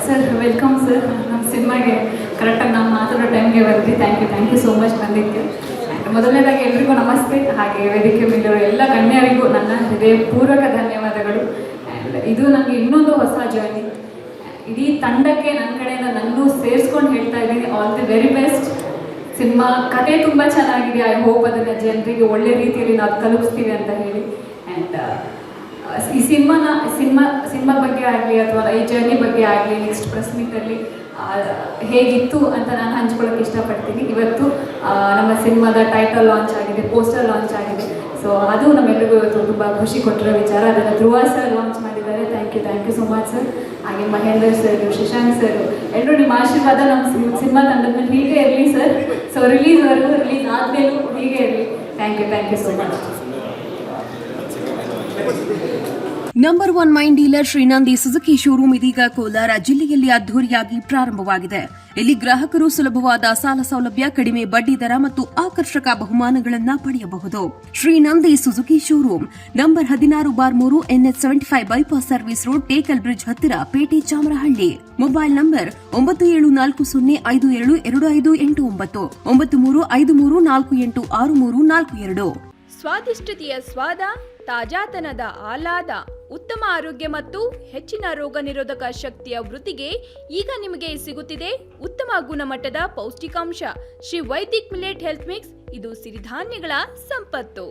Sir welcome sir. ನಮ್ಮ ಸಿನಿಮಾಗೆ ಕರೆಕ್ಟಾಗಿ ನಾವು ಮಾತಾಡೋ ಟೈಮ್ಗೆ ಬಂದ್ರಿ. ಥ್ಯಾಂಕ್ ಯು ಸೋ ಮಚ್ ಬಂದಿದ್ದಕ್ಕೆ. ಮೊದಲನೇದಾಗಿ ಎಲ್ರಿಗೂ ನಮಸ್ತೆ. ಹಾಗೆ ವೇದಿಕೆ ಮೇಲಿರೋ ಎಲ್ಲ ಗಣ್ಯರಿಗೂ ನನ್ನ ಹೃದಯಪೂರ್ವಕ ಧನ್ಯವಾದಗಳು. ಆ್ಯಂಡ್ ಇದು ನನಗೆ ಇನ್ನೊಂದು ಹೊಸ ಜರ್ನಿ. ಇಡೀ ತಂಡಕ್ಕೆ ನನ್ನ ಕಡೆಯಿಂದ ನನ್ನೂ ಸೇರಿಸ್ಕೊಂಡು ಹೇಳ್ತಾ ಇದ್ದೀನಿ, all the very best. Cinema ಕತೆ ತುಂಬ ಚೆನ್ನಾಗಿದೆ. ಐ ಹೋಪ್ ಅದನ್ನು ಜನರಿಗೆ ಒಳ್ಳೆ ರೀತಿಯಲ್ಲಿ ನಾವು ತಲುಪಿಸ್ತೀವಿ ಅಂತ ಹೇಳಿ. ಆ್ಯಂಡ್ ಈ ಸಿನಿಮಾ ಬಗ್ಗೆ ಆಗಲಿ ಅಥವಾ ಈ ಜರ್ನಿ ಬಗ್ಗೆ ಆಗಲಿ ನೆಕ್ಸ್ಟ್ ಪ್ರೆಸ್ ಮೀಟಲ್ಲಿ ಹೇಗಿತ್ತು ಅಂತ ನಾನು ಹಂಚ್ಕೊಳ್ಳೋಕೆ ಇಷ್ಟಪಡ್ತೀನಿ. ಇವತ್ತು ನಮ್ಮ ಸಿನಿಮಾದ ಟೈಟಲ್ ಲಾಂಚ್ ಆಗಿದೆ, ಪೋಸ್ಟರ್ ಲಾಂಚ್ ಆಗಿದೆ. ಸೊ ಅದು ನಮ್ಮೆಲ್ಲರಿಗೂ ಇವತ್ತು ತುಂಬ ಖುಷಿ ಕೊಟ್ಟಿರೋ ವಿಚಾರ. ಅದನ್ನು ಧ್ರುವ ಸರ್ ಲಾಂಚ್ ಮಾಡಿದ್ದಾರೆ. Thank you so much sir. ಹಾಗೆ ಮಹೇಂದರ್ ಸರ್, ಶಶಾಂಕ್ ಸರ್, ಎಲ್ಲರೂ ನಿಮ್ಮ ಆಶೀರ್ವಾದ ನಮ್ಮ ಸಿನಿಮಾ ತಂಡದ ಮೇಲೆ ಹೀಗೆ ಇರಲಿ ಸರ್. ಸೊ ರಿಲೀಸ್ ಆದಮೇಲೂ ಹೀಗೆ ಇರಲಿ. Thank you so much. Number 1 main dealer Shrinandi Suzuki showroom ಇದೀಗ ಕೋಲಾರ ಜಿಲ್ಲೆಯಲ್ಲಿ ಅದ್ದೂರಿಯಾಗಿ ಪ್ರಾರಂಭವಾಗಿದೆ. ಇಲ್ಲಿ ಗ್ರಾಹಕರು ಸುಲಭವಾದ ಸಾಲ ಸೌಲಭ್ಯ, ಕಡಿಮೆ ಬಡ್ಡಿ ದರ ಮತ್ತು ಆಕರ್ಷಕ ಬಹುಮಾನಗಳನ್ನು ಪಡೆಯಬಹುದು. Shrinandi Suzuki showroom number 16/3 NH 75 bypass service road, Tekal bridge ಹತ್ತಿರ, ಪೇಟೆ, ಚಾಮರಹಳ್ಳಿ. Mobile number 9740572589 9353486342. ಸ್ವಾದಿಷ್ಟತೆಯ ಸ್ವಾದ, ತಾಜಾತನದ ಆಹ್ಲಾದ, ಉತ್ತಮ ಆರೋಗ್ಯ ಮತ್ತು ಹೆಚ್ಚಿನ ರೋಗ ನಿರೋಧಕ ಶಕ್ತಿಯ ವೃದ್ಧಿಗೆ ಈಗ ನಿಮಗೆ ಸಿಗುತ್ತಿದೆ ಉತ್ತಮ ಗುಣಮಟ್ಟದ ಪೌಷ್ಟಿಕಾಂಶ Shri Vaidik millet health mix. ಇದು ಸಿರಿಧಾನ್ಯಗಳ ಸಂಪತ್ತು.